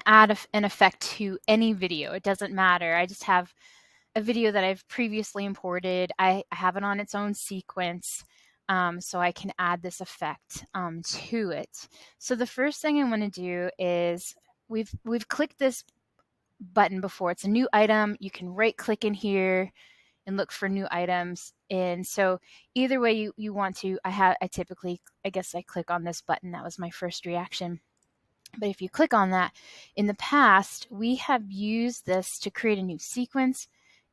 add an effect to any video. It doesn't matter. I just have a video that I've previously imported. I have it on its own sequence, so I can add this effect to it. So the first thing I want to do is we've clicked this button before. It's a new item. You can right click in here and look for new items. And so either way you want to, I typically, I guess I click on this button. That was my first reaction. But if you click on that, in the past, we have used this to create a new sequence,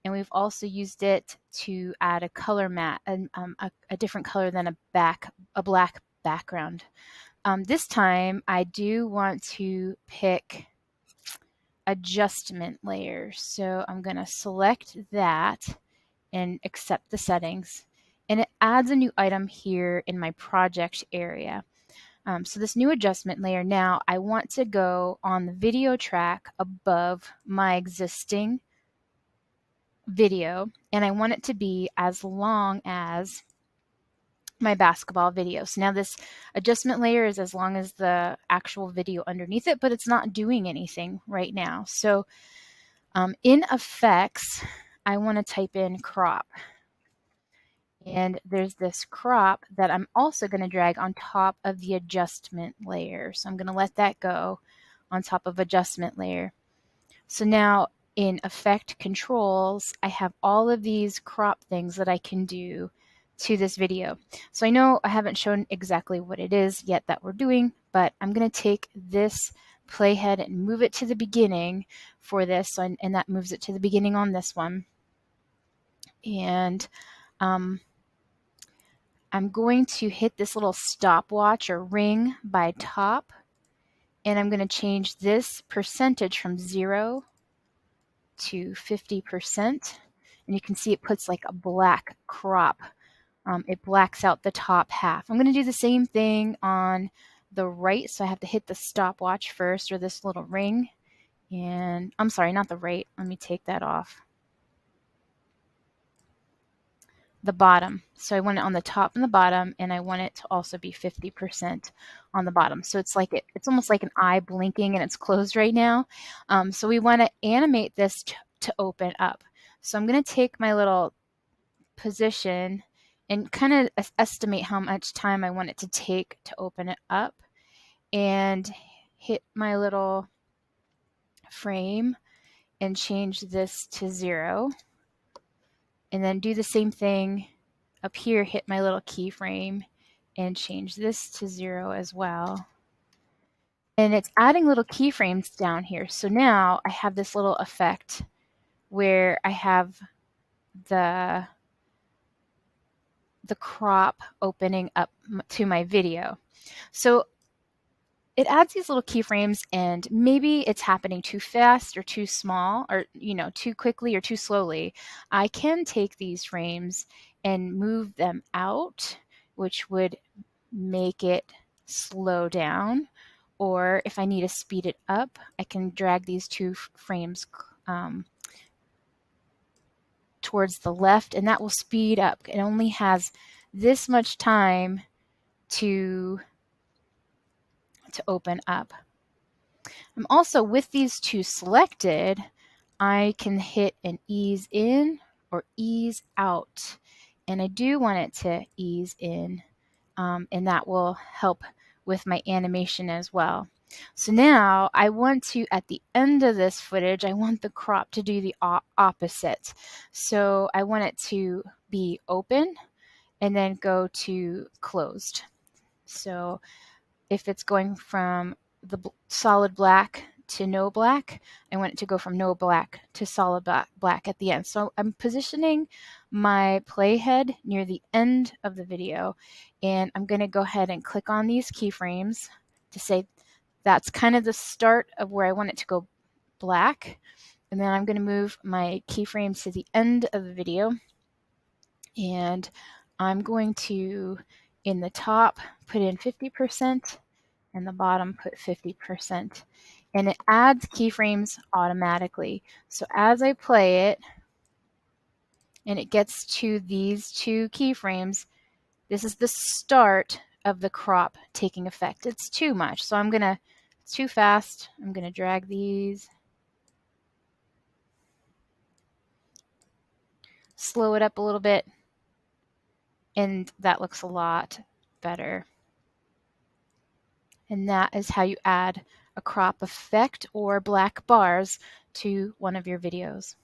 and we've also used it to add a color mat, a different color than a black background. This time, I do want to pick adjustment layer. So I'm going to select that and accept the settings. And it adds a new item here in my project area. So this new adjustment layer, now I want to go on the video track above my existing video, and I want it to be as long as my basketball video. So now this adjustment layer is as long as the actual video underneath it, but it's not doing anything right now. So in effects, I want to type in crop. And there's this crop that I'm also going to drag on top of the adjustment layer. So I'm going to let that go on top of adjustment layer. So now in effect controls, I have all of these crop things that I can do to this video. So I know I haven't shown exactly what it is yet that we're doing, but I'm going to take this playhead and move it to the beginning for this. And that moves it to the beginning on this one. And I'm going to hit this little stopwatch or ring by top, and I'm going to change this percentage from 0 to 50%. And you can see it puts like a black crop. It blacks out the top half. I'm going to do the same thing on the right, so I have to hit the stopwatch first, or this little ring. And I'm sorry, not the right. Let me take that off. The bottom. So I want it on the top and the bottom, and I want it to also be 50% on the bottom. So it's like it's almost like an eye blinking, and it's closed right now. So we want to animate this to open up. So I'm going to take my little position and kind of estimate how much time I want it to take to open it up, and hit my little frame and change this to 0. And then do the same thing up here, hit my little keyframe and change this to 0 as well. And it's adding little keyframes down here. So now I have this little effect where I have the crop opening up to my video. So it adds these little keyframes, and maybe it's happening too fast or too small, or too quickly or too slowly. I can take these frames and move them out, which would make it slow down. Or if I need to speed it up, I can drag these two frames towards the left, and that will speed up. It only has this much time to open up. I'm also, with these two selected, I can hit an ease in or ease out. And I do want it to ease in, and that will help with my animation as well. So now I want to, at the end of this footage, I want the crop to do the opposite. So I want it to be open and then go to closed. So if it's going from the solid black to no black, I want it to go from no black to solid black at the end. So I'm positioning my playhead near the end of the video, and I'm going to go ahead and click on these keyframes to say that's kind of the start of where I want it to go black. And then I'm going to move my keyframe to the end of the video, and I'm going to, in the top, put in 50%, and the bottom put 50%. And it adds keyframes automatically. So as I play it, and it gets to these two keyframes, this is the start of the crop taking effect. It's too much, so I'm going to It's too fast. I'm going to drag these. Slow it up a little bit. And that looks a lot better. And that is how you add a crop effect or black bars to one of your videos.